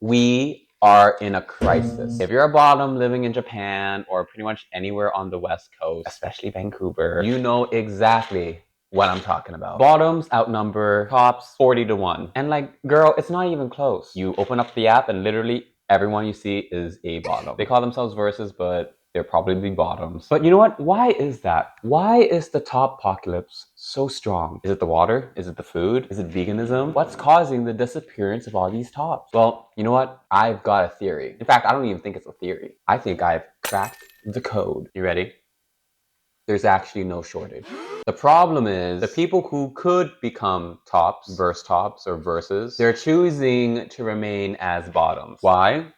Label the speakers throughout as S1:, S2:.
S1: We are in a crisis. If you're a bottom living in Japan or pretty much anywhere on the West Coast, especially Vancouver, you know exactly what I'm talking about. Bottoms outnumber tops 40 to 1. And like, girl, it's not even close. You open up the app and literally everyone you see is a bottom. They call themselves verses, but they're probably bottoms. But you know what? Why is that? Why is the top apocalypse so strong? Is it the water? Is it the food? Is it veganism? What's causing the disappearance of all these tops? Well, you know what? I've got a theory. In fact, I don't even think it's a theory. I think I've cracked the code. You ready? There's actually no shortage. The problem is the people who could become tops, verse tops, or verses, they're choosing to remain as bottoms. Why?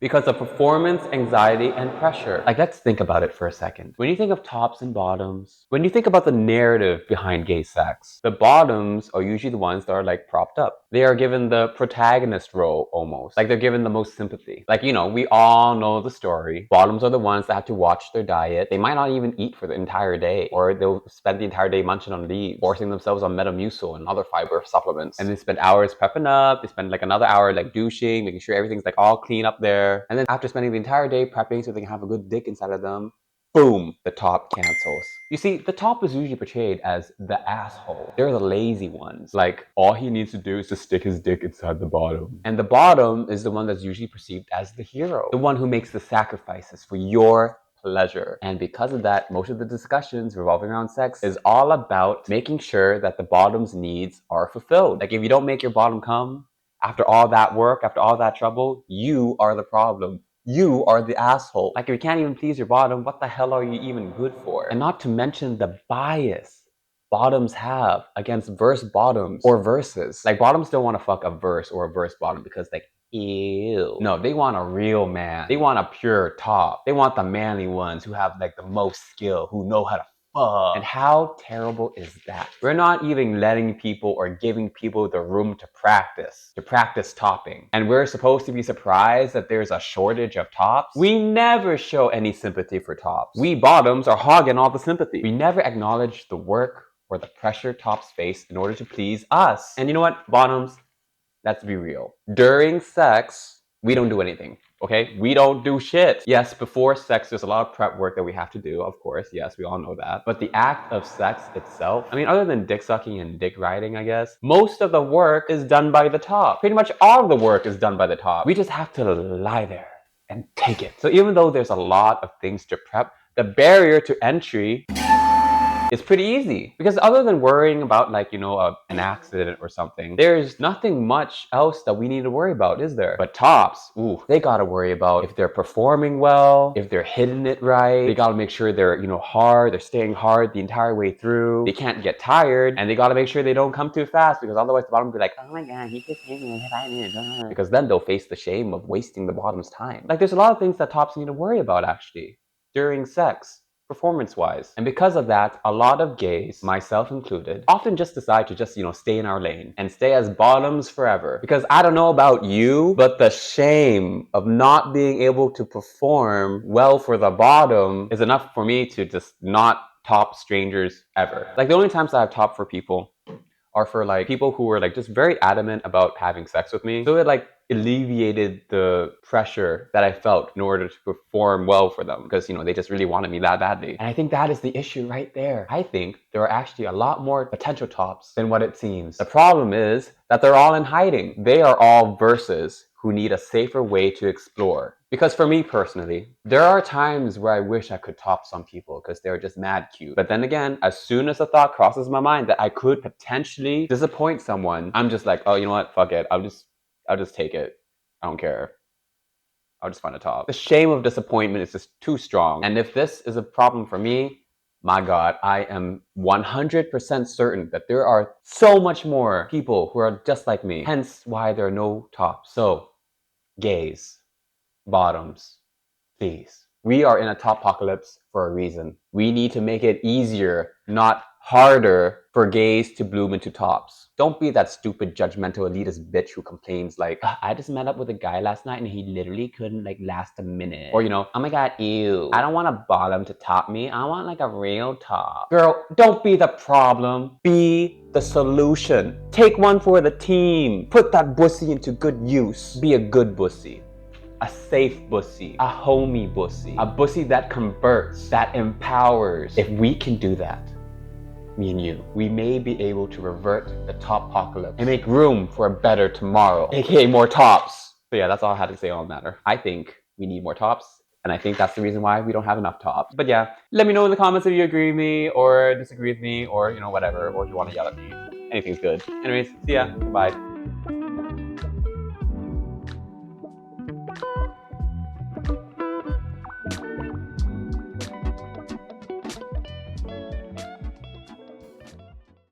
S1: Because of performance, anxiety, and pressure. Like, let's think about it for a second. When you think of tops and bottoms, when you think about the narrative behind gay sex, the bottoms are usually the ones that are like propped up. They are given the protagonist role almost. Like they're given the most sympathy. Like, you know, we all know the story. Bottoms are the ones that have to watch their diet. They might not even eat for the entire day, or they'll spend the entire day munching on leaves, forcing themselves on Metamucil and other fiber supplements. And they spend hours prepping up. They spend like another hour like douching, making sure everything's like all clean up there. And then after spending the entire day prepping so they can have a good dick inside of them, boom, the top cancels. You see, the top is usually portrayed as the asshole. They're the lazy ones. Like, all he needs to do is to stick his dick inside the bottom. And the bottom is the one that's usually perceived as the hero. The one who makes the sacrifices for your pleasure. And because of that, most of the discussions revolving around sex is all about making sure that the bottom's needs are fulfilled. Like, if you don't make your bottom come, after all that work, after all that trouble, you are the problem. You are the asshole. Like, if you can't even please your bottom, what the hell are you even good for? And not to mention the bias bottoms have against verse bottoms or verses. Like, bottoms don't want to fuck a verse or a verse bottom because, like, ew. No, they want a real man. They want a pure top. They want the manly ones who have like the most skill, who know how to fuck. And how terrible is that? We're not even letting people or giving people the room to practice topping. And we're supposed to be surprised that there's a shortage of tops? We never show any sympathy for tops. We bottoms are hogging all the sympathy. We never acknowledge the work or the pressure tops face in order to please us. And you know what, bottoms? Let's be real. During sex, we don't do anything, okay? We don't do shit. Yes, before sex, there's a lot of prep work that we have to do, of course. Yes, we all know that. But the act of sex itself, I mean, other than dick sucking and dick riding, I guess, most of the work is done by the top. Pretty much all of the work is done by the top. We just have to lie there and take it. So even though there's a lot of things to prep, the barrier to entry it's pretty easy because other than worrying about like, you know, an accident or something, there's nothing much else that we need to worry about, is there? But tops, ooh, they gotta worry about if they're performing well, if they're hitting it right. They gotta make sure they're, you know, hard, they're staying hard the entire way through. They can't get tired, and they gotta make sure they don't come too fast because otherwise the bottom will be like, oh my god, he just hit me 5 minutes. Because then they'll face the shame of wasting the bottom's time. Like, there's a lot of things that tops need to worry about actually during sex, performance-wise. And because of that, a lot of gays, myself included, often just decide to just, you know, stay in our lane and stay as bottoms forever. Because I don't know about you, but the shame of not being able to perform well for the bottom is enough for me to just not top strangers ever. Like, the only times that I've topped for people are for like people who were like just very adamant about having sex with me. So it like alleviated the pressure that I felt in order to perform well for them because, you know, they just really wanted me that badly. And I think that is the issue right there. I think there are actually a lot more potential tops than what it seems. The problem is that they're all in hiding. They are all verses who need a safer way to explore. Because for me personally, there are times where I wish I could top some people because they're just mad cute. But then again, as soon as a thought crosses my mind that I could potentially disappoint someone, I'm just like, oh, you know what? Fuck it. I'll just take it. I don't care. I'll just find a top. The shame of disappointment is just too strong. And if this is a problem for me, my God, I am 100% certain that there are so much more people who are just like me. Hence why there are no tops. So, gays, bottoms, please. We are in a top apocalypse for a reason. We need to make it easier, not harder, for gays to bloom into tops. Don't be that stupid judgmental elitist bitch who complains like, I just met up with a guy last night and he literally couldn't like last a minute. Or, you know, oh my god, ew. I don't want a bottom to top me. I want like a real top. Girl, don't be the problem. Be the solution. Take one for the team. Put that bussy into good use. Be a good bussy. A safe bussy, a homie bussy, a bussy that converts, that empowers. If we can do that, me and you, we may be able to revert the top apocalypse and make room for a better tomorrow, aka more tops. So yeah, that's all I had to say on the matter. I think we need more tops, and I think that's the reason why we don't have enough tops. But yeah, let me know in the comments if you agree with me or disagree with me or, you know, whatever, or if you want to yell at me. Anything's good. Anyways, see ya. Bye.